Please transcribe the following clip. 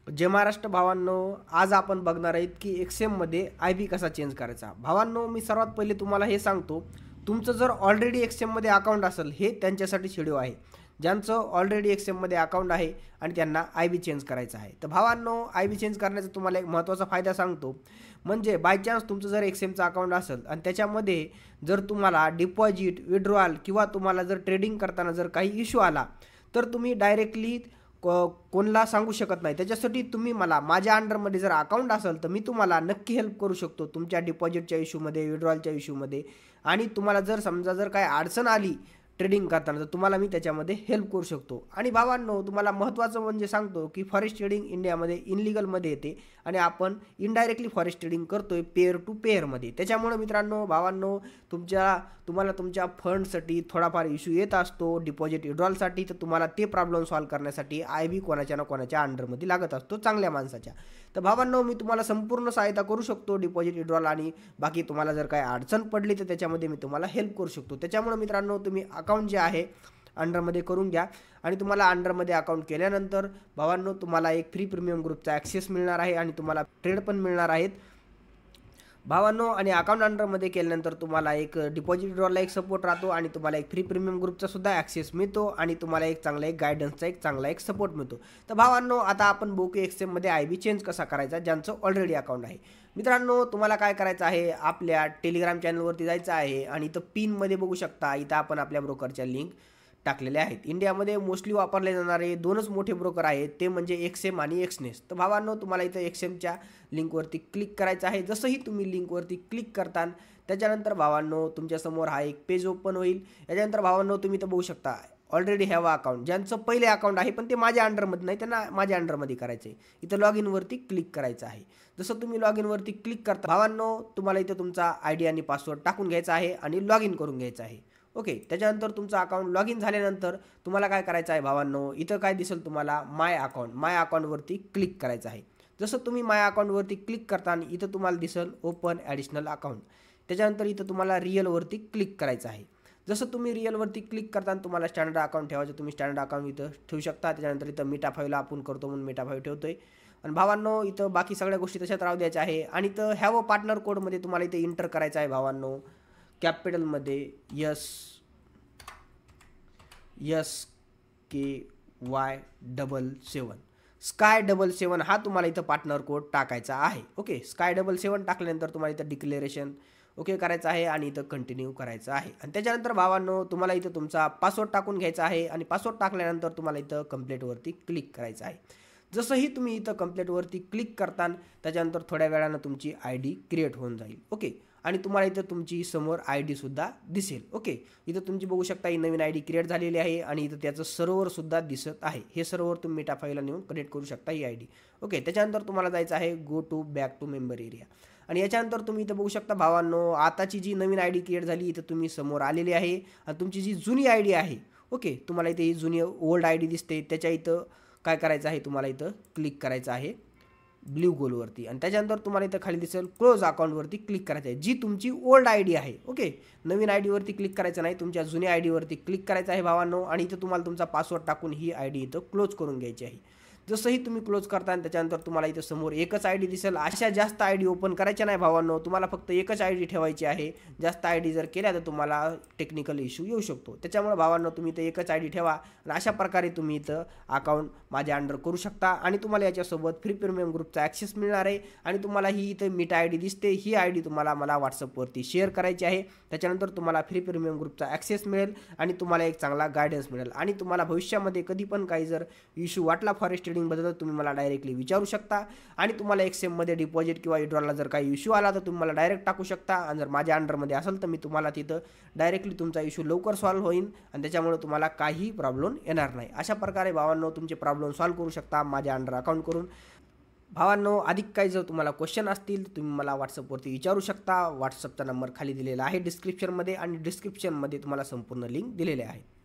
जय महाराष्ट्र भावांनो, आज आपण बघणार आहेत की एक्सएममध्ये आय बी कसा चेंज करायचा. भावांनो, मी सर्वात पहिले तुम्हाला हे सांगतो, तुमचं जर ऑलरेडी एक्सएममध्ये अकाउंट असेल, हे त्यांच्यासाठी व्हिडिओ आहे. ज्यांचं ऑलरेडी एक्सएममध्ये अकाउंट आहे आणि त्यांना आय बी चेंज करायचं आहे. तर भावांनो, आय बी चेंज करण्याचा तुम्हाला एक महत्त्वाचा फायदा सांगतो. म्हणजे बाय चान्स तुमचं जर एक्सएमचं अकाउंट असेल आणि त्याच्यामध्ये जर तुम्हाला डिपॉझिट, विड्रॉल किंवा तुम्हाला जर ट्रेडिंग करताना जर काही इश्यू आला, तर तुम्ही डायरेक्टली कोणाला सांगू शकत नाही. त्याच्यासाठी तुम्ही मला माझ्या अंडरमध्ये जर अकाउंट असेल तर मी तुम्हाला नक्की हेल्प करू शकतो तुमच्या डिपॉझिटच्या इश्यूमध्ये, विड्रॉलच्या इश्यूमध्ये. आणि तुम्हाला जर समजा जर काही अडचण आली ट्रेडिंग करताना, तर तुम्हाला मी त्याच्यामध्ये हेल्प करू शकतो. आणि भावांनो, तुम्हाला महत्त्वाचं म्हणजे सांगतो की फॉरेक्स ट्रेडिंग इंडियामध्ये इनलिगलमध्ये येते आणि आपण इनडायरेक्टली फॉरेक्स ट्रेडिंग करतोय पेअर टू पेअरमध्ये. त्याच्यामुळे मित्रांनो, भावांनो, तुम्हाला तुमच्या फंडसाठी थोडाफार इश्यू येत असतो डिपॉझिट विड्रॉलसाठी, तर तुम्हाला ते प्रॉब्लेम सॉल्व्ह करण्यासाठी आय बी कोणाच्या ना कोणाच्या अंडरमध्ये लागत असतो, चांगल्या माणसाच्या. तर भावांनो, मी तुम्हाला संपूर्ण सहायता करू शकतो डिपॉझिट विड्रॉल, आणि बाकी तुम्हाला जर काही अडचण पडली तर त्याच्यामध्ये मी तुम्हाला हेल्प करू शकतो. त्याच्यामुळे मित्रांनो, तुम्ही अकाउंट जे आहे अंडरमध्ये करून घ्या. आणि तुम्हाला अंडरमध्ये अकाउंट केल्यानंतर भावांनो, तुम्हाला एक फ्री प्रीमियम ग्रुपचा ॲक्सेस मिळणार आहे आणि तुम्हाला ट्रेड पण मिळणार आहेत भावांनो. आणि अकाउंट अंडरमध्ये केल्यानंतर तुम्हाला एक डिपॉझिट विड्रॉलला एक सपोर्ट राहतो आणि तुम्हाला एक फ्री प्रीमियम ग्रुपचा सुद्धा ॲक्सेस मिळतो आणि तुम्हाला एक चांगला एक गायडन्सचा एक चांगला एक सपोर्ट मिळतो. तर भावांनो, आता आपण बघू एक्सएममध्ये आय बी चेंज कसा करायचा ज्यांचं ऑलरेडी अकाउंट आहे. मित्रांनो, तुम्हाला काय करायचं आहे, आपल्या टेलिग्राम चॅनलवरती जायचं आहे आणि इथं पिनमध्ये बघू शकता, इथं आपण आपल्या ब्रोकरच्या लिंक टाकलेले आहेत. इंडियामध्ये मोस्टली वापरले जाणारे दोनच मोठे ब्रोकर आहेत, ते म्हणजे एक्सएम आणि एक्सनेस. तर भावांनो, तुम्हाला इथं एक्सएमच्या लिंकवरती क्लिक करायचं आहे. जसंही तुम्ही लिंकवरती क्लिक करता त्याच्यानंतर भावांनो, तुमच्यासमोर हा एक पेज ओपन होईल. याच्यानंतर भावांनो, तुम्ही इथं बघू शकता ऑलरेडी हॅव अकाउंट, ज्यांचं पहिले अकाउंट आहे पण ते माझ्या अंडरमध्ये नाही, त्यांना माझ्या अंडरमध्ये करायचं आहे. इथं लॉग इनवरती क्लिक करायचं आहे. जसं तुम्ही लॉग इनवरती क्लिक करता भावांनो, तुम्हाला इथं तुमचा आय डी आणि पासवर्ड टाकून घ्यायचा आहे आणि लॉग इन करून घ्यायचं आहे. ओके, त्याच्यानंतर तुमचं अकाउंट लॉग इन झाल्यानंतर तुम्हाला काय करायचं आहे भावांनो, इथं काय दिसेल तुम्हाला माय अकाउंटवरती क्लिक करायचं आहे. जसं तुम्ही माय अकाउंटवरती क्लिक करता आणि इथं तुम्हाला दिसेल ओपन ॲडिशनल अकाउंट. त्याच्यानंतर इथं तुम्हाला रिअलवरती क्लिक करायचं आहे. जसं तुम्ही रिअलवरती क्लिक करताना तुम्हाला स्टँडर्ड अकाउंट ठेवायचं, तुम्ही स्टँडर्ड अकाउंट इथं ठेवू शकता. त्याच्यानंतर इथं मेटा फाईव्हला आपण करतो म्हणून मेटा फाईव्ह ठेवतोय. आणि भावांनो, इथं बाकी सगळ्या गोष्टी तशाच राहू द्यायच्या आहे. आणि इथं हॅव अ पार्टनर कोडमध्ये तुम्हाला इथं इंटर करायचं आहे भावांनो, कॅपिटलमध्ये SKY77 SKY77 हा तुम्हाला इथं पार्टनर कोड टाकायचा आहे. ओके, SKY77 टाकल्यानंतर तुम्हाला इथं डिक्लेरेशन ओके करायचं आहे आणि इथं कंटिन्यू करायचं आहे. आणि त्याच्यानंतर भावांनो, तुम्हाला इथं तुमचा पासवर्ड टाकून घ्यायचा आहे आणि पासवर्ड टाकल्यानंतर तुम्हाला इथं कंप्लीटवरती क्लिक करायचं आहे. जसंही तुम्ही इथं कंप्लीटवरती क्लिक करता त्याच्यानंतर थोड्या वेळानं तुमची आय डी क्रिएट होऊन जाईल. ओके, आणि तुम्हाला इथं तुमची समोर आय डीसुद्धा दिसेल. ओके, इथं तुमची बघू शकता ही नवीन आय डी क्रिएट झालेली आहे आणि इथं त्याचं सर्व्हरसुद्धा दिसत आहे. हे सर्व्हर तुम्ही मेटा फाईलला नेऊन कनेक्ट करू शकता ही आय डी. ओके, त्याच्यानंतर तुम्हाला जायचं आहे go to back to member area. आणि याच्यानंतर तुम्ही इथं बघू शकता भावांनो, आताची जी नवीन आय डी क्रिएट झाली इथं तुम्ही समोर आलेली आहे. आणि तुमची जी जुनी आय डी आहे, ओके, तुम्हाला इथे ही जुनी ओल्ड आय डी दिसते, त्याच्या इथं काय करायचं आहे, तुम्हाला इथं क्लिक करायचं आहे ब्ल्यू गोलवरती. आणि त्याच्यानंतर तुम्हाला इथं खाली दिसेल क्लोज अकाउंटवरती क्लिक करायचं आहे, जी तुमची ओल्ड आय डी आहे. ओके, नवीन आय डीवरती क्लिक करायचं नाही, तुमच्या जुन्या आय डीवरती क्लिक करायचं आहे भावांनो. आणि इथं तुम्हाला तुमचा पासवर्ड टाकून ही आय डी इथं क्लोज करून घ्यायची आहे. जसंही तुम्ही क्लोज करता त्याच्यानंतर तुम्हाला इथं समोर एकच आय डी दिसेल. अशा जास्त आय डी ओपन करायच्या नाही भावांनो, तुम्हाला फक्त एकच आय डी ठेवायची आहे. जास्त आय डी जर केल्या तर तुम्हाला टेक्निकल इश्यू येऊ शकतो. त्याच्यामुळे भावांनो, तुम्ही इथं एकच आय डी ठेवा आणि अशा प्रकारे तुम्ही इथं अकाउंट माझ्या अंडर करू शकता. आणि तुम्हाला याच्यासोबत फ्री प्रीमियम ग्रुपचा ॲक्सेस मिळणार आहे. आणि तुम्हाला ही इथं मीटा आय डी दिसते, ही आय डी तुम्हाला मला व्हॉट्सअपवरती शेअर करायची आहे. त्याच्यानंतर तुम्हाला फ्री प्रीमियम ग्रुपचा ॲक्सेस मिळेल आणि तुम्हाला एक चांगला गायडन्स मिळेल. आणि तुम्हाला भविष्यामध्ये कधी पण काही जर इश्यू वाटला फॉरेक्स ट्रेडिंगबद्दल, तुम्ही मला डायरेक्टली विचारू शकता. आणि तुम्हाला एक्सएममध्ये डिपॉझिट किंवा विड्रॉलला जर काही इश्यू आला तर तुम्ही मला डायरेक्ट टाकू शकता. आणि जर माझ्या अंडरमध्ये असेल तर मी तुम्हाला तिथं डायरेक्टली तुमचा इश्यू लवकर सॉल्व्ह होईल आणि त्याच्यामुळे तुम्हाला काही प्रॉब्लेम येणार नाही. अशा प्रकारे भावांनो, तुमचे प्रॉब्लेम सॉल्व्ह करू शकता माझ्या अंडर अकाउंट करून. भावांनो, अधिक काही जर तुम्हाला क्वेश्चन असतील तर तुम्ही मला व्हॉट्सअपवरती विचारू शकता. व्हॉट्सअपचा नंबर खाली दिलेला आहे डिस्क्रिप्शनमध्ये आणि डिस्क्रिप्शनमध्ये तुम्हाला संपूर्ण लिंक दिलेले आहे.